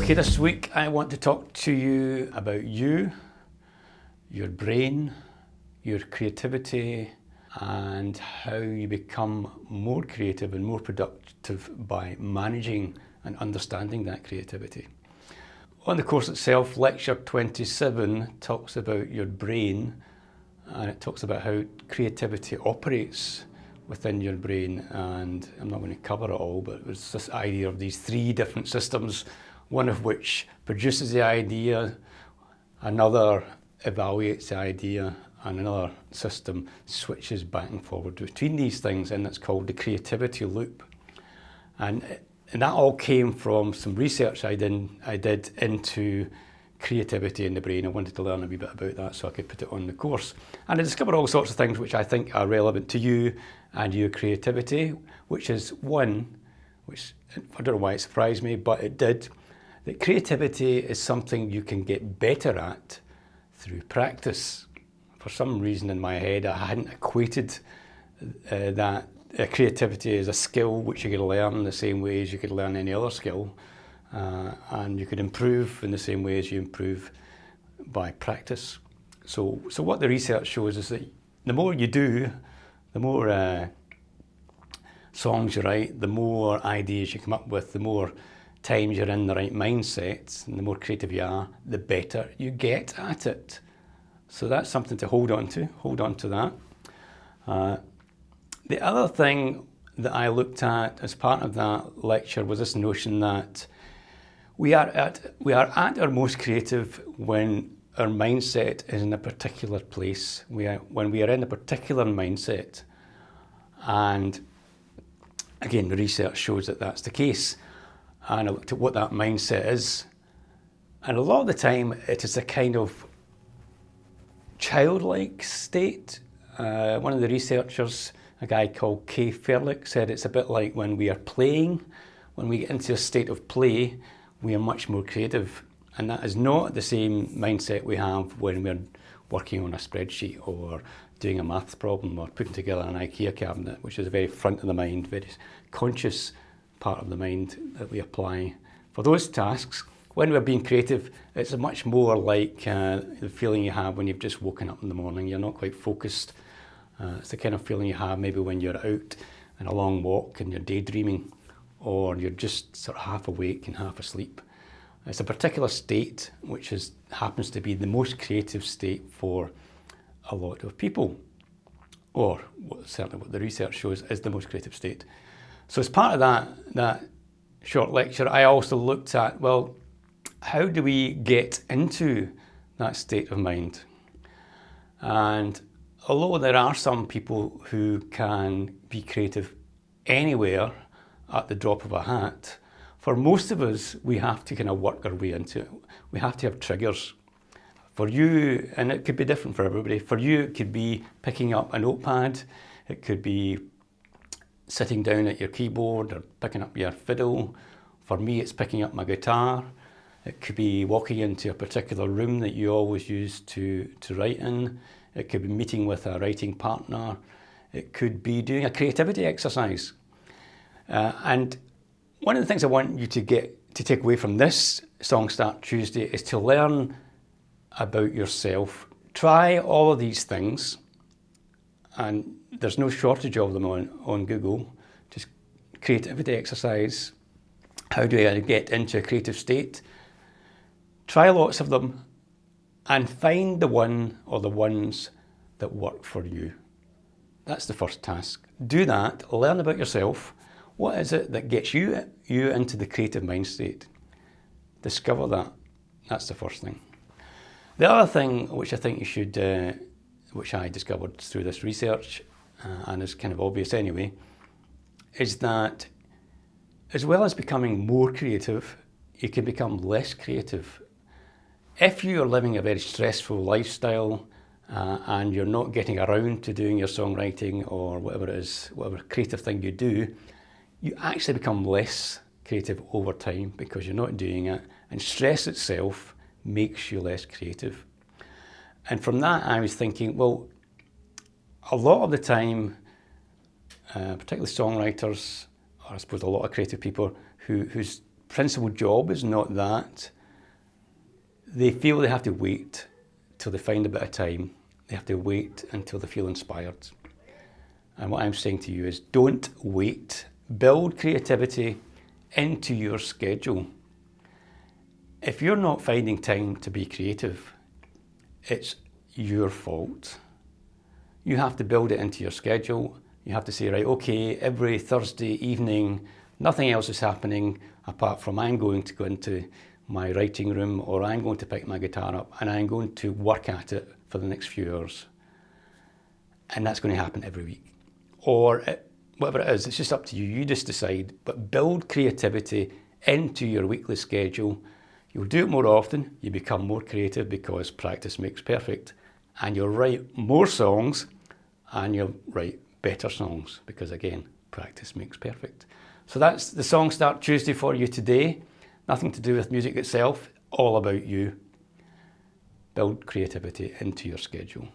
Okay, this week I want to talk to you about you, your brain, your creativity, and how you become more creative and more productive by managing and understanding that creativity. On the course itself, lecture 27 talks about your brain, and it talks about how creativity operates within your brain, and I'm not going to cover it all, but there's this idea of these three different systems, one of which produces the idea, another evaluates the idea, and another system switches back and forward between these things, and it's called the creativity loop. And that all came from some research I did into creativity in the brain. I wanted to learn a wee bit about that so I could put it on the course. And I discovered all sorts of things which I think are relevant to you and your creativity, which is one, which I don't know why it surprised me, but it did, that creativity is something you can get better at through practice. For some reason in my head, I hadn't equated that creativity is a skill which you could learn the same way as you could learn any other skill. And you could improve in the same way as you improve by practice. So what the research shows is that the more you do, the more songs you write, the more ideas you come up with, the more times you're in the right mindset, and the more creative you are, the better you get at it. So that's something to hold on to that. The other thing that I looked at as part of that lecture was this notion that we are at our most creative when our mindset is in a particular place. When we are in a particular mindset. And again, the research shows that that's the case. And I looked at what that mindset is. And a lot of the time, it is a kind of childlike state. One of the researchers, a guy called Kay Fairlick, said it's a bit like when we are playing. When we get into a state of play, we are much more creative. And that is not the same mindset we have when we're working on a spreadsheet or doing a maths problem or putting together an IKEA cabinet, which is a very front of the mind, very conscious part of the mind that we apply for those tasks. When we're being creative, it's much more like the feeling you have when you've just woken up in the morning. You're not quite focused. It's the kind of feeling you have maybe when you're out on a long walk and you're daydreaming, or you're just sort of half awake and half asleep. It's a particular state which happens to be the most creative state for a lot of people, or certainly what the research shows is the most creative state. So as part of that short lecture, I also looked at, well, how do we get into that state of mind? And although there are some people who can be creative anywhere at the drop of a hat, for most of us, we have to kind of work our way into it. We have to have triggers. For you, and it could be different for everybody, for you it could be picking up a notepad, it could be sitting down at your keyboard or picking up your fiddle. For me, it's picking up my guitar. It could be walking into a particular room that you always use to write in. It could be meeting with a writing partner. It could be doing a creativity exercise. And one of the things I want you to take away from this Song Start Tuesday is to learn about yourself. Try all of these things, and there's no shortage of them on Google. Just creativity exercise. How do I get into a creative state? Try lots of them and find the one or the ones that work for you. That's the first task. Do that, learn about yourself. What is it that gets you into the creative mind state? Discover that. That's the first thing. The other thing which I think you should, which I discovered through this research, and is kind of obvious anyway, is that as well as becoming more creative, you can become less creative. If you are living a very stressful lifestyle and you're not getting around to doing your songwriting or whatever it is, whatever creative thing you do, you actually become less creative over time because you're not doing it, and stress itself makes you less creative. And from that I was thinking, well, a lot of the time, particularly songwriters, or I suppose a lot of creative people whose principal job is not that. They feel they have to wait till they find a bit of time. They have to wait until they feel inspired. And what I'm saying to you is don't wait. Build creativity into your schedule. If you're not finding time to be creative, it's your fault. You have to build it into your schedule. You have to say, right, okay, every Thursday evening, nothing else is happening apart from I'm going to go into my writing room, or I'm going to pick my guitar up and I'm going to work at it for the next few hours. And that's going to happen every week. Or whatever it is, it's just up to you. You just decide. But build creativity into your weekly schedule. You'll do it more often. You become more creative because practice makes perfect. And you'll write more songs and you'll write better songs because, again, practice makes perfect. So that's the Song Start Tuesday for you today. Nothing to do with music itself, all about you. Build creativity into your schedule.